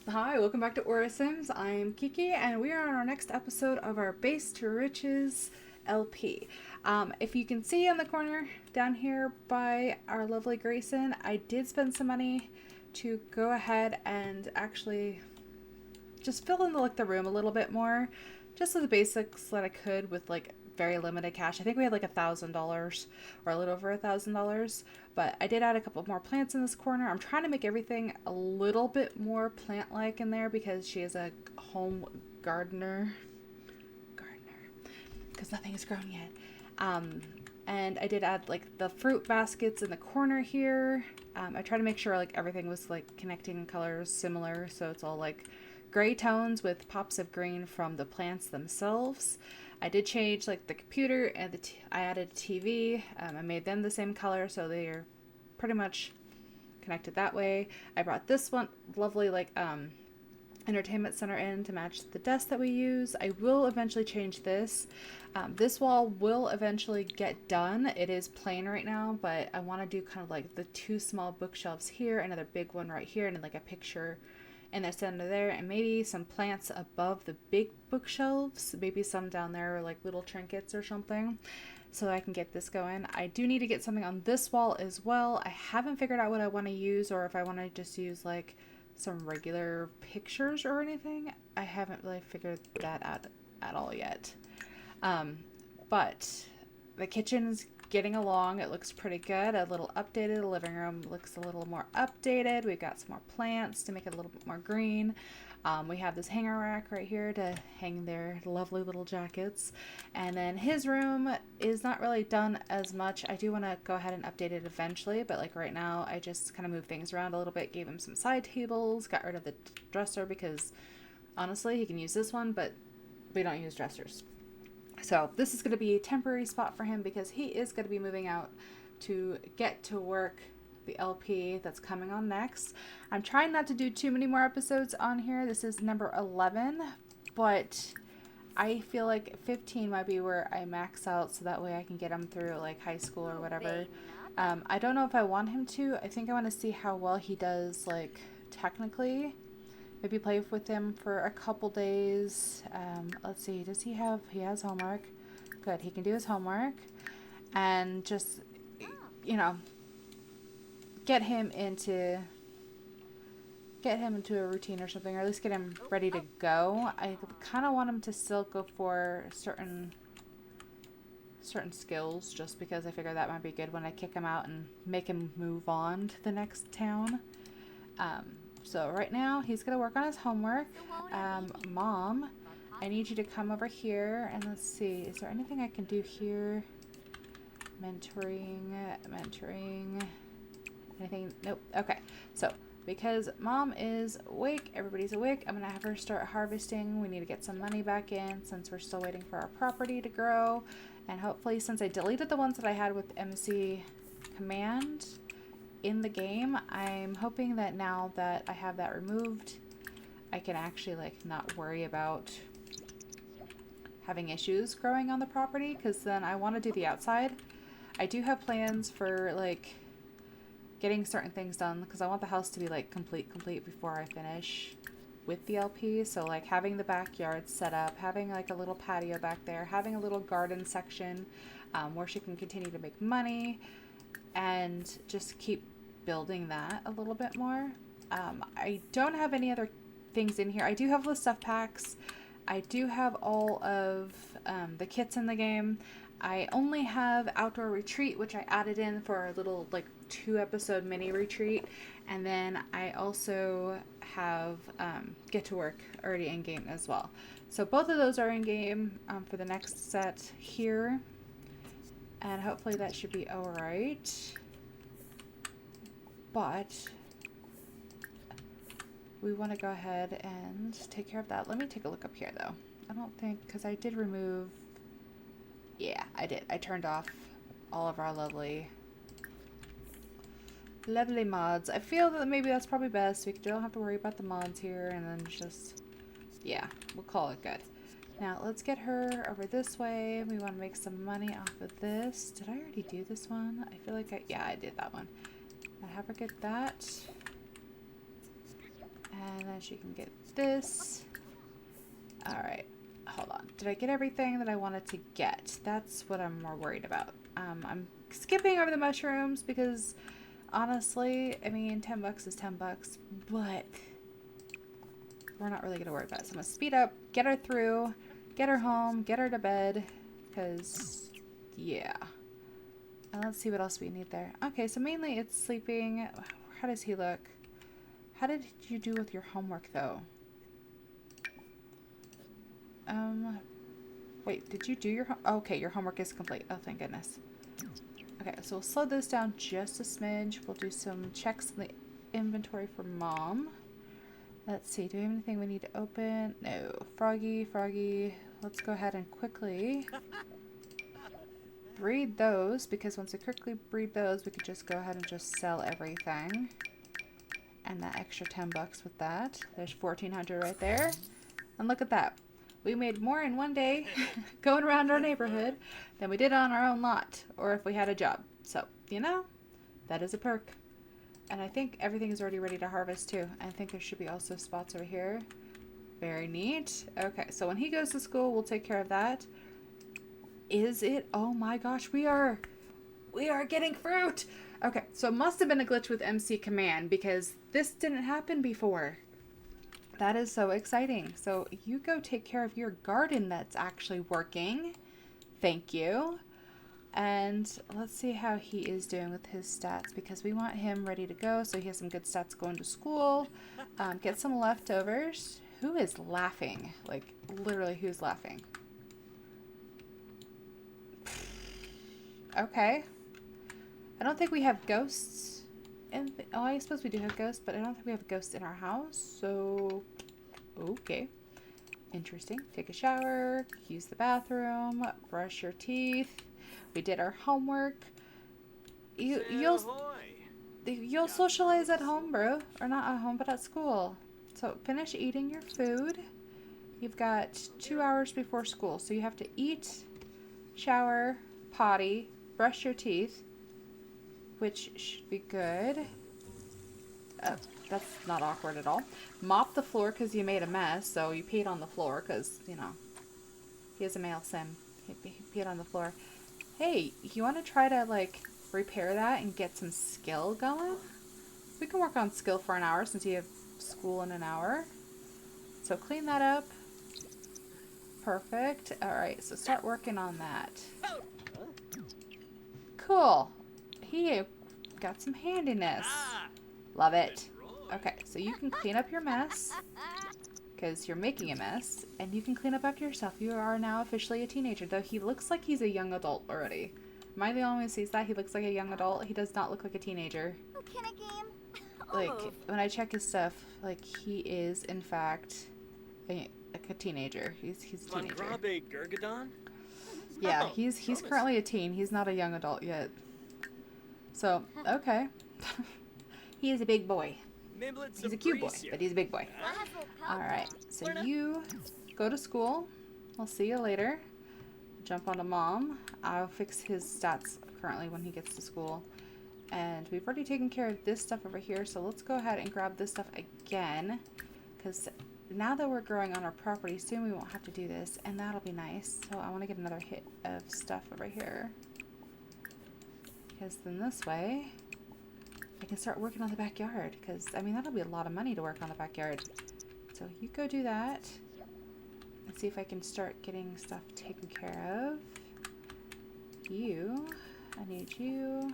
Hi, welcome back to Aura Sims. I'm Kiki, and we are on our next episode of our Base to Riches LP. If you can see in the corner down here by our lovely Grayson, I did spend some money to go ahead and actually just fill in the room a little bit more, just the basics that I could with like very limited cash. I think we had like $1,000 or a little over $1,000, but I did add a couple more plants in this corner. I'm trying to make everything a little bit more plant-like in there because she is a home gardener, because nothing is grown yet. And I did add like the fruit baskets in the corner here. I try to make sure like everything was like connecting in colors similar, so it's all like gray tones with pops of green from the plants themselves. I did change like the computer and I added a TV. I made them the same color, so they are pretty much connected that way. I brought this one lovely like entertainment center in to match the desk that we use. I will eventually change this. This wall will eventually get done. It is plain right now, but I want to do kind of like the two small bookshelves here, another big one right here, and then like a picture in the center there, and maybe some plants above the big bookshelves, maybe some down there like little trinkets or something, so I can get this going. I do need to get something on this wall as well. I haven't figured out what I want to use, or if I want to just use like some regular pictures or anything. I haven't really figured that out at all yet. But the kitchen's getting along. It looks pretty good. A little updated. The living room looks a little more updated. We've got some more plants to make it a little bit more green. We have this hanger rack right here to hang their lovely little jackets. And then his room is not really done as much. I do want to go ahead and update it eventually, but like right now I just kind of moved things around a little bit, gave him some side tables, got rid of the dresser because honestly he can use this one, but we don't use dressers. So this is going to be a temporary spot for him because he is going to be moving out to get to work the LP that's coming on next. I'm trying not to do too many more episodes on here. This is number 11, but I feel like 15 might be where I max out, so that way I can get him through like high school or whatever. I don't know if I want him to. I think I want to see how well he does like technically. Maybe play with him for a couple days. Let's see, he has homework. Good, he can do his homework. And just, you know, get him into a routine or something, or at least get him ready to go. I kind of want him to still go for certain skills, just because I figure that might be good when I kick him out and make him move on to the next town. So right now he's going to work on his homework. Mom, I need you to come over here and let's see, is there anything I can do here? Mentoring, anything? Nope. Okay. So because Mom is awake, everybody's awake, I'm going to have her start harvesting. We need to get some money back in since we're still waiting for our property to grow. And hopefully, since I deleted the ones that I had with MC command in the game, I'm hoping that now that I have that removed, I can actually like not worry about having issues growing on the property, because then I want to do the outside. I do have plans for like getting certain things done because I want the house to be like complete before I finish with the LP. So like having the backyard set up, having like a little patio back there, having a little garden section where she can continue to make money, and just keep building that a little bit more. I don't have any other things in here. I do have the stuff packs. I do have all of the kits in the game. I only have Outdoor Retreat, which I added in for a little like 2-episode mini retreat. And then I also have Get to Work already in game as well. So both of those are in game for the next set here. And hopefully that should be alright. But we want to go ahead and take care of that. Let me take a look up here though. I don't think, because I did remove, yeah, I did. I turned off all of our lovely mods. I feel that maybe that's probably best. We don't have to worry about the mods here, and then just, yeah, we'll call it good. Now let's get her over this way. We want to make some money off of this. Did I already do this one? I feel like yeah, I did that one. I'll have her get that. And then she can get this. Alright, hold on. Did I get everything that I wanted to get? That's what I'm more worried about. I'm skipping over the mushrooms because honestly, I mean, 10 bucks is 10 bucks, but we're not really going to worry about it. So I'm going to speed up, get her through, get her home, get her to bed, because, yeah. And let's see what else we need there. Okay, so mainly it's sleeping. How does he look? How did you do with your homework, though? Wait, did you do your okay, your homework is complete. Oh, thank goodness. Okay, so we'll slow this down just a smidge. We'll do some checks in the inventory for Mom. Let's see, do we have anything we need to open? No. Froggy. Let's go ahead and quickly breed those, because once we quickly breed those, we could just go ahead and just sell everything. And that extra 10 bucks with that. There's 1,400 right there. And look at that. We made more in one day going around our neighborhood than we did on our own lot, or if we had a job. So, you know, that is a perk. And I think everything is already ready to harvest too. I think there should be also spots over here. Very neat. Okay, so when he goes to school, we'll take care of that. Is it? Oh my gosh, we are getting fruit. Okay, so it must have been a glitch with MC Command because this didn't happen before. That is so exciting. So you go take care of your garden that's actually working. Thank you. And let's see how he is doing with his stats, because we want him ready to go so he has some good stats going to school. Get some leftovers. Who is laughing? Like, literally, who's laughing? Okay. I don't think we have ghosts. Oh, I suppose we do have ghosts, but I don't think we have ghosts in our house. So, okay. Interesting. Take a shower, use the bathroom, brush your teeth. We did our homework. You'll socialize at home, bro. Or not at home, but at school. So finish eating your food. You've got 2 hours before school. So you have to eat, shower, potty, brush your teeth, which should be good. That's not awkward at all. Mop the floor because you made a mess. So you peed on the floor because, you know, he is a male sim. He peed on the floor. Hey, you want to try to, like, repair that and get some skill going? We can work on skill for an hour since you have school in an hour. So clean that up. Perfect. Alright, so start working on that. Cool. He got some handiness. Love it. Okay, so you can clean up your mess, because you're making a mess, and you can clean up after yourself. You are now officially a teenager, though he looks like he's a young adult already. Am I the only one who sees that? He looks like a young adult. He does not look like a teenager. Can a game? Like, when I check his stuff, like, he is, in fact, like a teenager. He's a teenager. Yeah, he's currently a teen. He's not a young adult yet. So, okay. He is a big boy. He's a cute boy, but he's a big boy. Alright, so you go to school. I'll see you later. Jump onto Mom. I'll fix his stats currently when he gets to school. And we've already taken care of this stuff over here, so let's go ahead and grab this stuff again. Because now that we're growing on our property, soon we won't have to do this, and that'll be nice. So I want to get another hit of stuff over here. Because then this way, I can start working on the backyard, because, I mean, that'll be a lot of money to work on the backyard. So you go do that. Let's see if I can start getting stuff taken care of. You. I need you.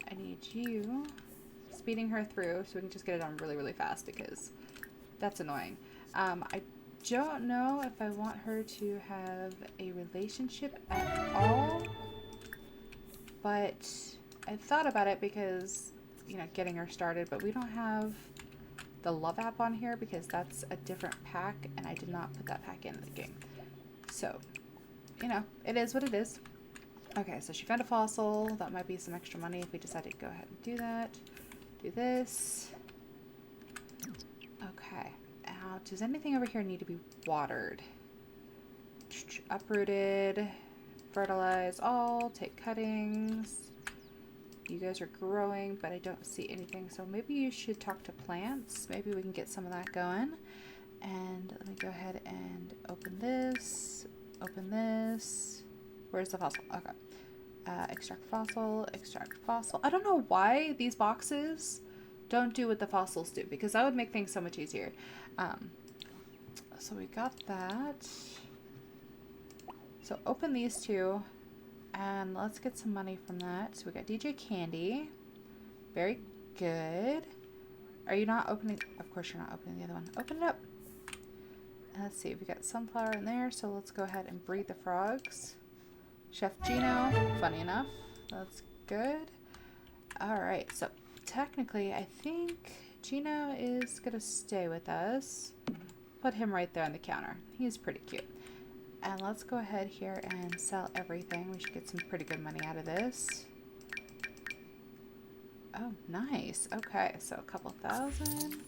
I need you. Speeding her through so we can just get it done really, really fast, because that's annoying. I don't know if I want her to have a relationship at all, but I thought about it because, you know, getting her started, but we don't have the love app on here because that's a different pack, and I did not put that pack in the game. So, you know, it is what it is. Okay, so she found a fossil. That might be some extra money if we decide to go ahead and do that. Do this. Okay. Now, does anything over here need to be watered? Uprooted. Fertilize all. Take cuttings. You guys are growing, but I don't see anything. So maybe you should talk to plants. Maybe we can get some of that going. And let me go ahead and open this. Open this. Where's the fossil? Okay. Extract fossil, extract fossil. I don't know why these boxes don't do what the fossils do, because that would make things so much easier. So we got that. So open these two, and let's get some money from that. So we got DJ Candy. Very good. Are you not opening? Of course you're not opening the other one. Open it up. And let's see, we got sunflower in there, so let's go ahead and breed the frogs. Chef Gino, funny enough, that's good. All right, so technically I think Gino is gonna stay with us. Put him right there on the counter. He's pretty cute. And let's go ahead here and sell everything. We should get some pretty good money out of this. Oh, nice. Okay, so a couple thousand.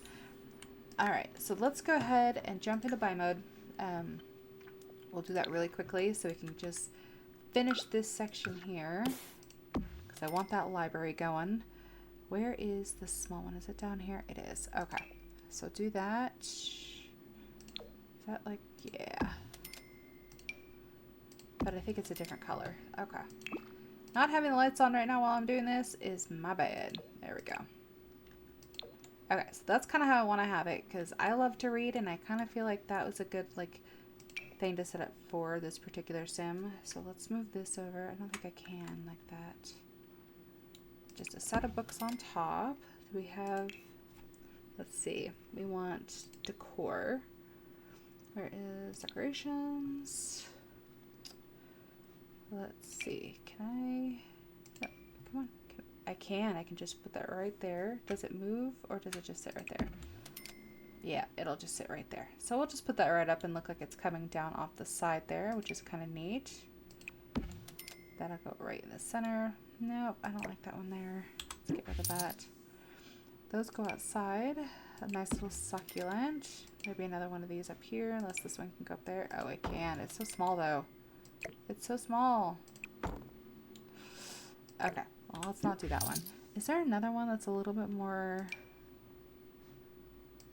All right, so let's go ahead and jump into buy mode. We'll do that really quickly so we can just finish this section here, because I want that library going. Where is the small one? Is it down here? It is. Okay, so do that. Is that like, yeah. But I think it's a different color. Okay. Not having the lights on right now while I'm doing this is my bad. There we go. Okay, so that's kind of how I want to have it, because I love to read, and I kind of feel like that was a good, like, thing to set up for this particular sim. So let's move this over. I don't think I can like that. Just a set of books on top. Do we have, let's see, we want decor. Where is decorations? Let's see, can I, no, come on, I can just put that right there. Does it move, or does it just sit right there? Yeah, it'll just sit right there. So we'll just put that right up and look like it's coming down off the side there, which is kind of neat. That'll go right in the center. Nope, I don't like that one there. Let's get rid of that. Those go outside. A nice little succulent. Maybe another one of these up here, unless this one can go up there. Oh, it can. It's so small, though. It's so small. Okay, well, let's not do that one. Is there another one that's a little bit more,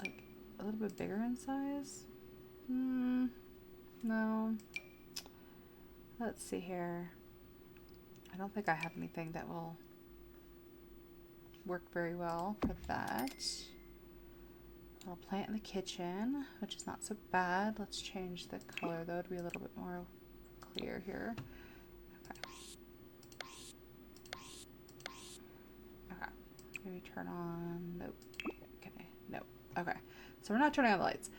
like, a little bit bigger in size? No. Let's see here. I don't think I have anything that will work very well for that. I'll plant in the kitchen, which is not so bad. Let's change the color though to be a little bit more clear here. Okay. Okay. Maybe turn on. Nope. Okay. Nope. Okay. So we're not turning on the lights.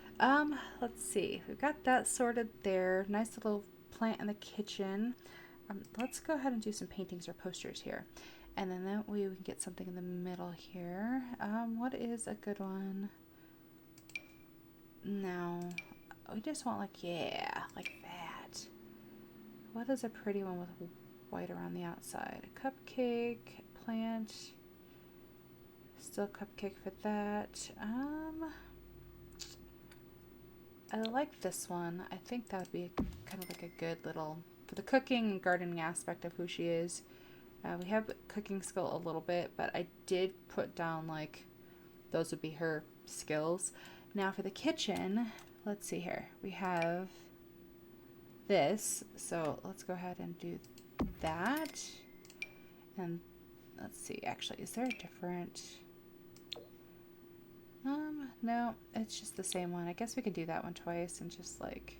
Let's see. We've got that sorted there. Nice little plant in the kitchen. Let's go ahead and do some paintings or posters here. And then that way we can get something in the middle here. What is a good one? No. We just want like, yeah, like that. What is a pretty one with white around the outside? A cupcake, plant. Still cupcake for that. I like this one. I think that would be kind of like a good little, for the cooking and gardening aspect of who she is. We have cooking skill a little bit, but I did put down like those would be her skills. Now for the kitchen, let's see here. We have this, so let's go ahead and do that. And let's see, actually, is there a different? No, it's just the same one. I guess we could do that one twice and just like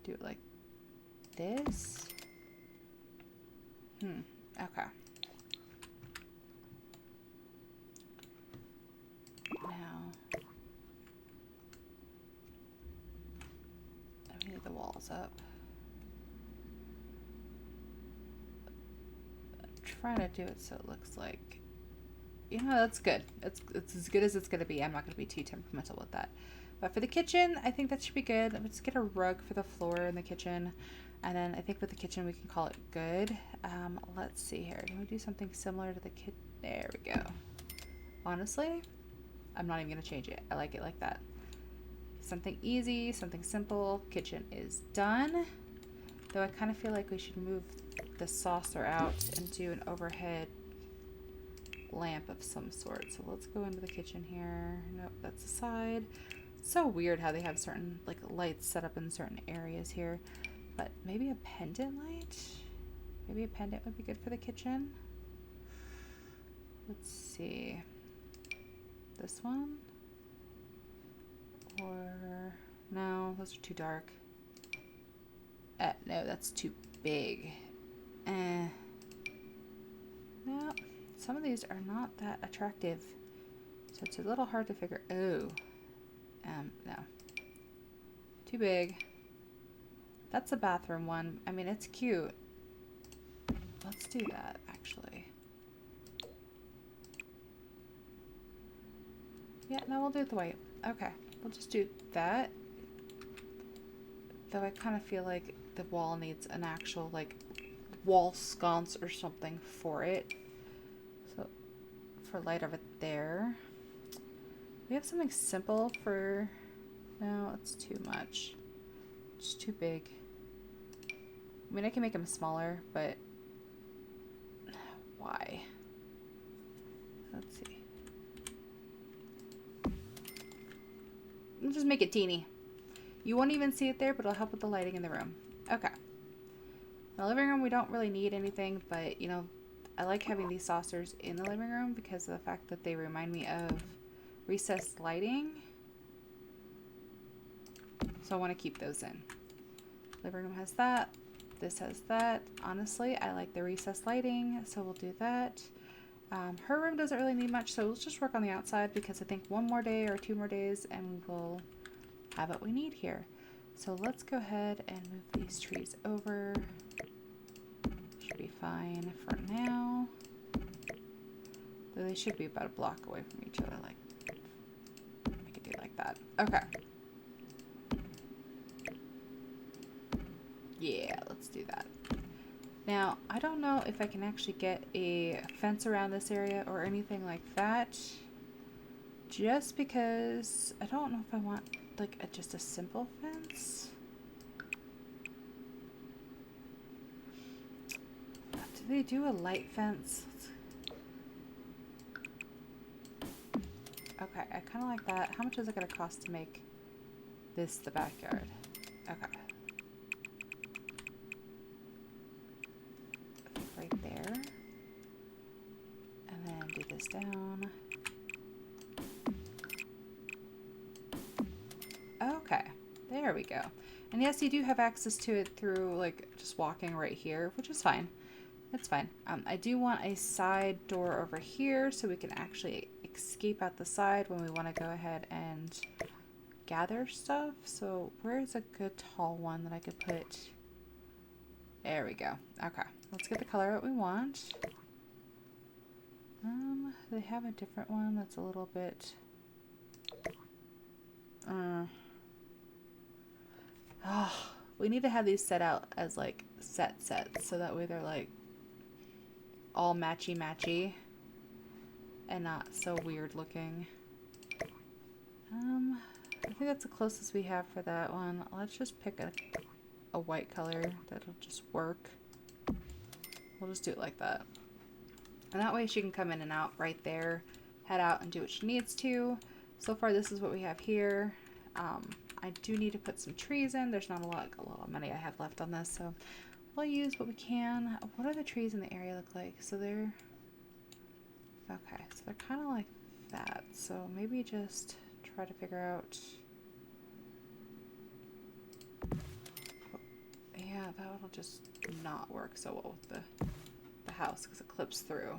do it like this. Okay. Now, I need the walls up. I'm trying to do it so it looks like, you know, that's good. It's as good as it's going to be. I'm not going to be too temperamental with that. But for the kitchen, I think that should be good. Let's get a rug for the floor in the kitchen. And then I think with the kitchen, we can call it good. Let's see here. Can we do something similar to the kitchen? There we go. Honestly, I'm not even going to change it. I like it like that. Something easy, something simple. Kitchen is done. Though I kind of feel like we should move the saucer out and do an overhead lamp of some sort. So let's go into the kitchen here. Nope, that's the side. So weird how they have certain like lights set up in certain areas here. But maybe a pendant light? Maybe a pendant would be good for the kitchen. Let's see. This one? Or no, those are too dark. No, that's too big. No, some of these are not that attractive. So it's a little hard to figure. Oh, no. Too big. That's a bathroom one. I mean, it's cute. Let's do that, actually. Yeah, no, we'll do it the white. Okay, we'll just do that. Though I kind of feel like the wall needs an actual, like, wall sconce or something for it. So, for light of it there. We have something simple for... No, it's too much. It's too big. I mean, I can make them smaller, but... Why? Let's see. We'll just make it teeny. You won't even see it there, but it'll help with the lighting in the room. Okay. In the living room, we don't really need anything, but, you know, I like having these saucers in the living room because of the fact that they remind me of recessed lighting. So I want to keep those in. Living room has that. This has that. Honestly, I like the recessed lighting, so we'll do that. Her room doesn't really need much, so let's just work on the outside because I think one more day or 2 more days and we'll have what we need here. So let's go ahead and move these trees over. Should be fine for now. Though they should be about a block away from each other. Like, we could do like that. Okay. Yeah, let's do that. Now, I don't know if I can actually get a fence around this area or anything like that. Just because I don't know if I want like just a simple fence. Do they do a light fence? Okay, I kind of like that. How much is it going to cost to make this the backyard? Okay. Right there. And then do this down. Okay, there we go. And yes, you do have access to it through like just walking right here, which is fine. That's fine. I do want a side door over here so we can actually escape out the side when we want to go ahead and gather stuff. So where's a good tall one that I could put? There we go. Okay, let's get the color that we want. They have a different one that's a little bit... we need to have these set out as like sets so that way they're like all matchy and not so weird looking. I think that's the closest we have for that one. Let's just pick a white color that'll just work. We'll just do it like that. And that way she can come in and out right there, head out and do what she needs to. So far this is what we have here. I do need to put some trees in. There's not a lot of money I have left on this, so we'll use what we can. What are the trees in the area look like? So they're okay, so they're kind of like that. So maybe just try to figure out. Yeah, that'll just not work so well with the house because it clips through.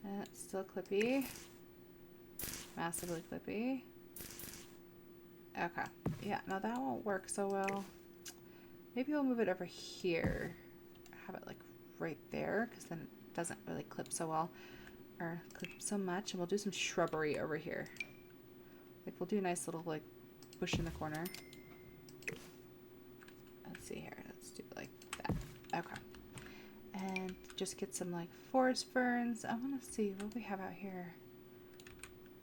And it's still clippy. Massively clippy. Okay. Yeah, no, that won't work so well. Maybe we'll move it over here. Have it like right there because then it doesn't really clip so well or clip so much. And we'll do some shrubbery over here. Like we'll do a nice little like bush in the corner. Let's see here. Let's do it like that. Okay. And just get some like forest ferns. I want to see what we have out here.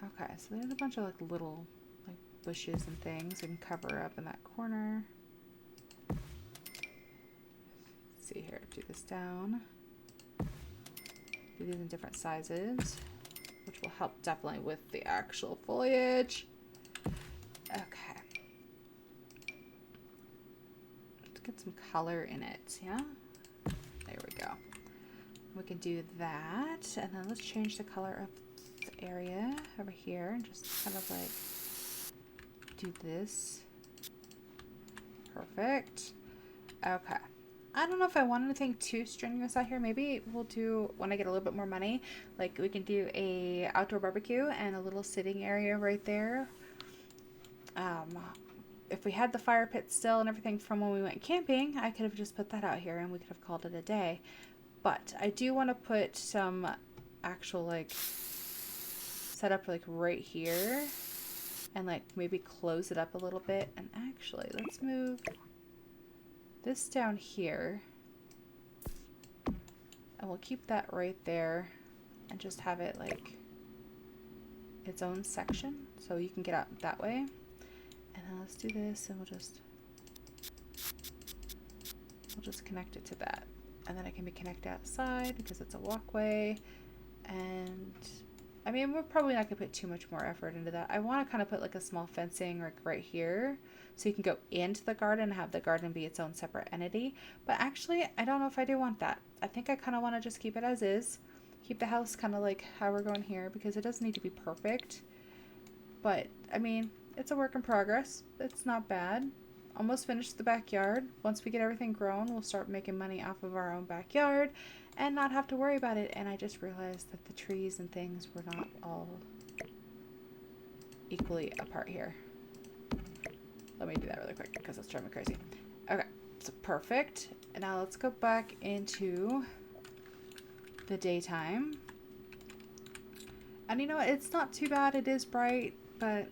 Okay, so there's a bunch of like little like bushes and things we can cover up in that corner. see here. Do this down. Do these in different sizes, which will help definitely with the actual foliage. Okay. Let's get some color in it, yeah? There we go. We can do that, and then let's change the color of the area over here and just kind of like do this. Perfect. Okay. I don't know if I want anything too strenuous out here. Maybe we'll do, when I get a little bit more money, like we can do a outdoor barbecue and a little sitting area right there. If we had the fire pit still and everything from when we went camping, I could have just put that out here and we could have called it a day. But I do want to put some actual like setup like right here and like maybe close it up a little bit. And actually, let's move this down here and we'll keep that right there and just have it like its own section so you can get out that way. And then let's do this and we'll just connect it to that, and then it can be connected outside because it's a walkway. And I mean, we're probably not gonna put too much more effort into that. I want to kind of put like a small fencing like right here so you can go into the garden and have the garden be its own separate entity. But actually, I don't know if I do want that. I think I kind of want to just keep it as is. Keep the house kind of like how we're going here because it doesn't need to be perfect. But I mean, it's a work in progress. It's not bad. Almost finished the backyard. Once we get everything grown, we'll start making money off of our own backyard and not have to worry about it. And I just realized that the trees and things were not all equally apart here. Let me do that really quick because it's driving me crazy. Okay, so perfect. And now let's go back into the daytime. And you know what? It's not too bad. It is bright, but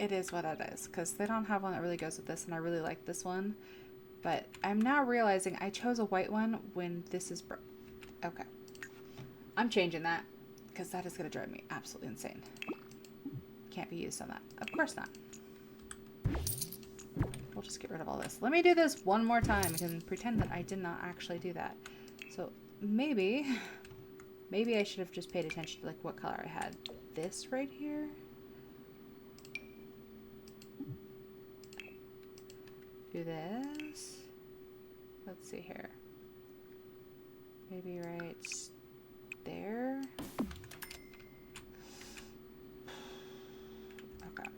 it is what it is because they don't have one that really goes with this, and I really like this one. But I'm now realizing I chose a white one when this is okay. I'm changing that because that is going to drive me absolutely insane. Can't be used on that. Of course not. We'll just get rid of all this. Let me do this one more time and pretend that I did not actually do that. So maybe I should have just paid attention to like what color I had. This right here. Do this. Let's see here. Maybe right there. Okay.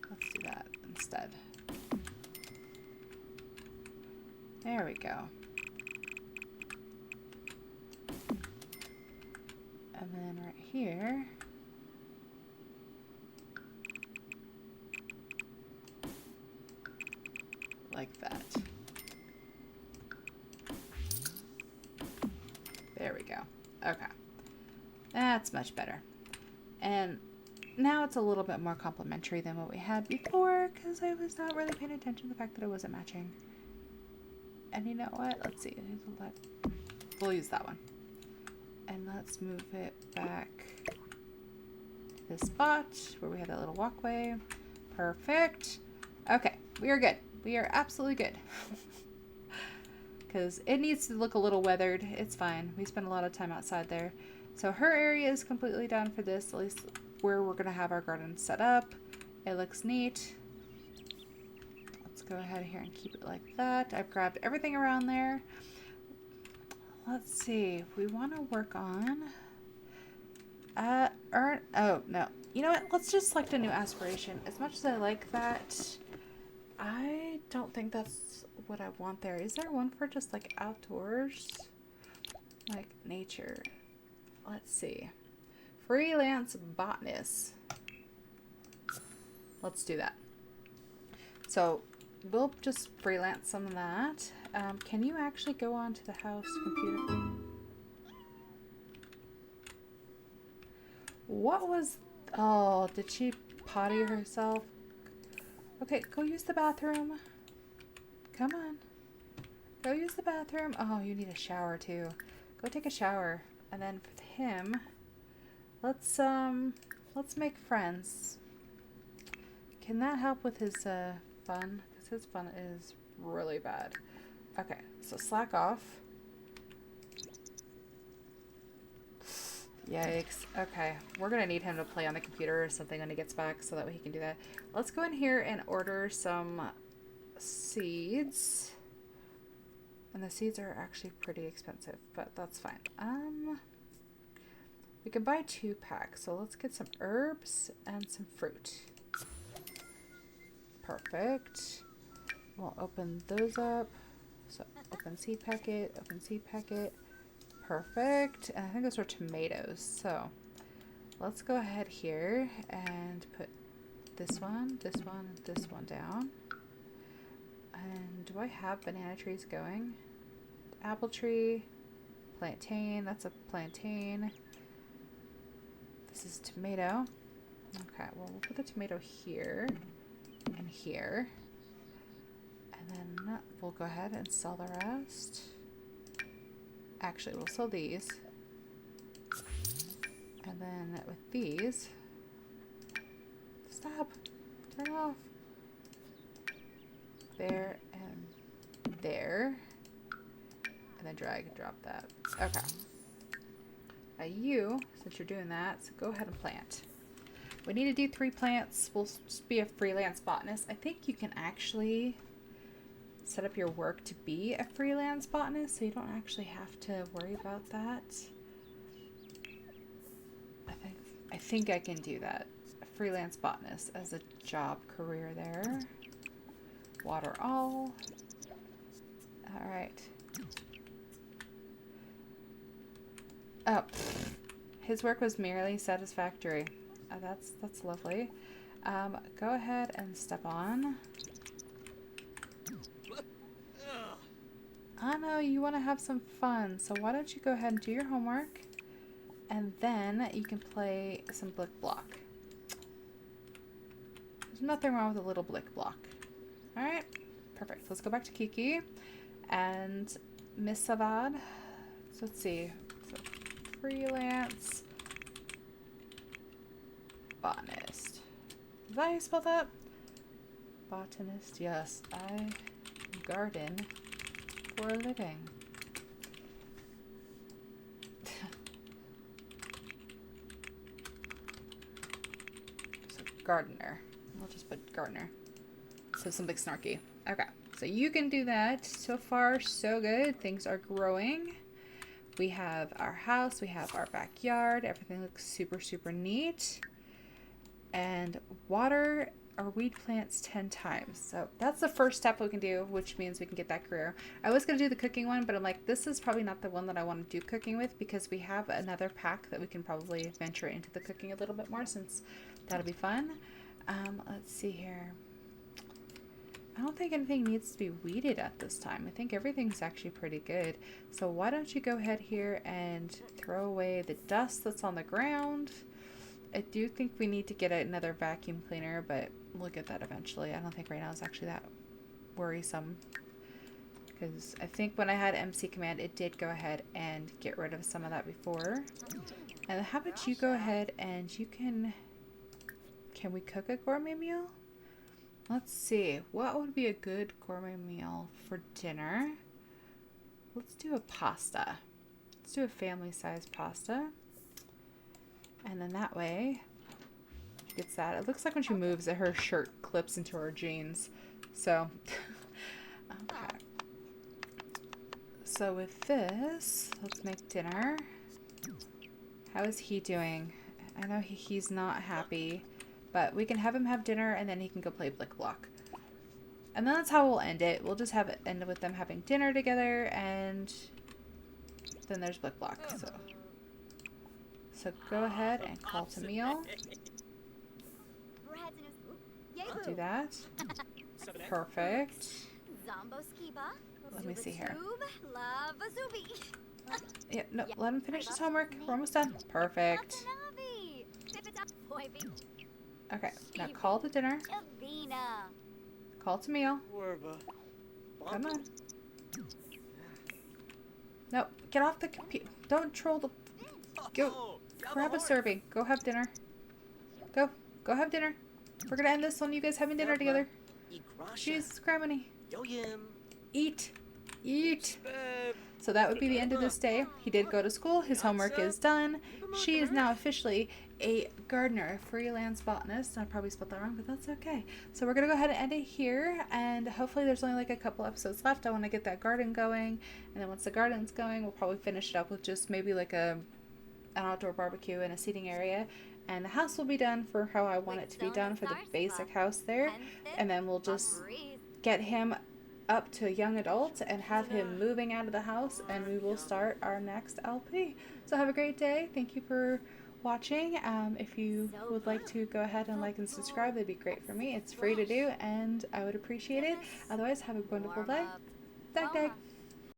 Let's do that instead. There we go. And then right here. Like that. There we go. Okay. That's much better. And now it's a little bit more complimentary than what we had before because I was not really paying attention to the fact that it wasn't matching. And you know what? Let's see. We'll use that one. And let's move it back to this spot where we had that little walkway. Perfect. Okay. We are good. We are absolutely good. Because it needs to look a little weathered. It's fine. We spent a lot of time outside there. So her area is completely done for this, at least where we're going to have our garden set up. It looks neat. Let's go ahead here and keep it like that. I've grabbed everything around there. Let's see. We want to work on... oh, no. You know what? Let's just select a new aspiration. As much as I like that... I don't think that's what I want there. Is there one for just like outdoors? Like nature. Let's see. Freelance botanist. Let's do that. So we'll just freelance some of that. Can you actually go onto the house computer? What was... Oh, did she potty herself? Okay, go use the bathroom. Come on. Go use the bathroom. Oh, you need a shower too. Go take a shower. And then for him, let's make friends. Can that help with his fun? Because his fun is really bad. Okay, so slack off. Yikes. Okay, we're gonna need him to play on the computer or something when he gets back so that way he can do that. Let's go in here and order some seeds. And the seeds are actually pretty expensive, but that's fine. We can buy 2 packs, so let's get some herbs and some fruit. Perfect. We'll open those up. So open seed packet, open seed packet. Perfect. And I think those are tomatoes. So let's go ahead here and put this one, this one, this one down. And do I have banana trees going? Apple tree, plantain, that's a plantain. This is tomato. Okay, well, we'll put the tomato here and here. And then we'll go ahead and sell the rest. Actually, we'll sell these. And then with these, stop, turn off. There and there. And then drag and drop that. Okay. Now you, since you're doing that, so go ahead and plant. We need to do 3 plants. We'll just be a freelance botanist. I think you can actually set up your work to be a freelance botanist, so you don't actually have to worry about that. I think I can do that. A freelance botanist as a job career there. Water all. All right. Oh, his work was merely satisfactory. That's lovely. Go ahead and step on. I know you want to have some fun, so why don't you go ahead and do your homework, and then you can play some Blick Block. There's nothing wrong with a little Blick Block. All right, perfect. Let's go back to Kiki and Miss Savad. So let's see. So, freelance botanist. Is that how you spell that? Botanist. Yes, I garden for a living. So gardener. We'll just put gardener. So something snarky. Okay, so you can do that. So far, so good. Things are growing. We have our house. We have our backyard. Everything looks super, super neat. And water our weed plants 10 times. So that's the first step we can do, which means we can get that career. I was going to do the cooking one, but I'm like, this is probably not the one that I want to do cooking with, because we have another pack that we can probably venture into the cooking a little bit more, since that'll be fun. Let's see here. I don't think anything needs to be weeded at this time. I think everything's actually pretty good. So why don't you go ahead here and throw away the dust that's on the ground. I do think we need to get another vacuum cleaner, but we'll get that eventually. I don't think right now it's actually that worrisome, because I think when I had MC command, it did go ahead and get rid of some of that before. And how about you go ahead and you can we cook a gourmet meal? Let's see, what would be a good gourmet meal for dinner? Let's do a pasta. Let's do a family-sized pasta. And then that way, she gets that. It looks like when she moves that her shirt clips into her jeans. So, okay. So with this, let's make dinner. How is he doing? I know he's not happy, but we can have him have dinner and then he can go play Blick Block. And then that's how we'll end it. We'll just have it end with them having dinner together, and then there's Blick Block. So go ahead and call to meal. Do that. Perfect. Let me see here. Yeah, no, let him finish his homework. We're almost done. Perfect. Okay, now call to dinner. Call to meal. Come on. No, get off the computer. Don't troll the... Go. Grab a serving. Go have dinner. Go. Go have dinner. We're gonna end this on you guys having dinner together. Jesus Criminy. Eat. Eat. So that would be the end of this day. He did go to school. His homework is done. She is now officially a gardener, a freelance botanist. I probably spelled that wrong, but that's okay. So we're going to go ahead and end it here. And hopefully there's only like a couple episodes left. I want to get that garden going. And then once the garden's going, we'll probably finish it up with just maybe like an outdoor barbecue and a seating area. And the house will be done for how I want it to be done for the basic house there. And then we'll just get him up to a young adult and have him moving out of the house, and we will start our next LP. So have a great day. Thank you for watching. If you would like to go ahead and like and subscribe, that'd be great for me. It's free to do and I would appreciate it. Otherwise, have a wonderful day. Dag dag.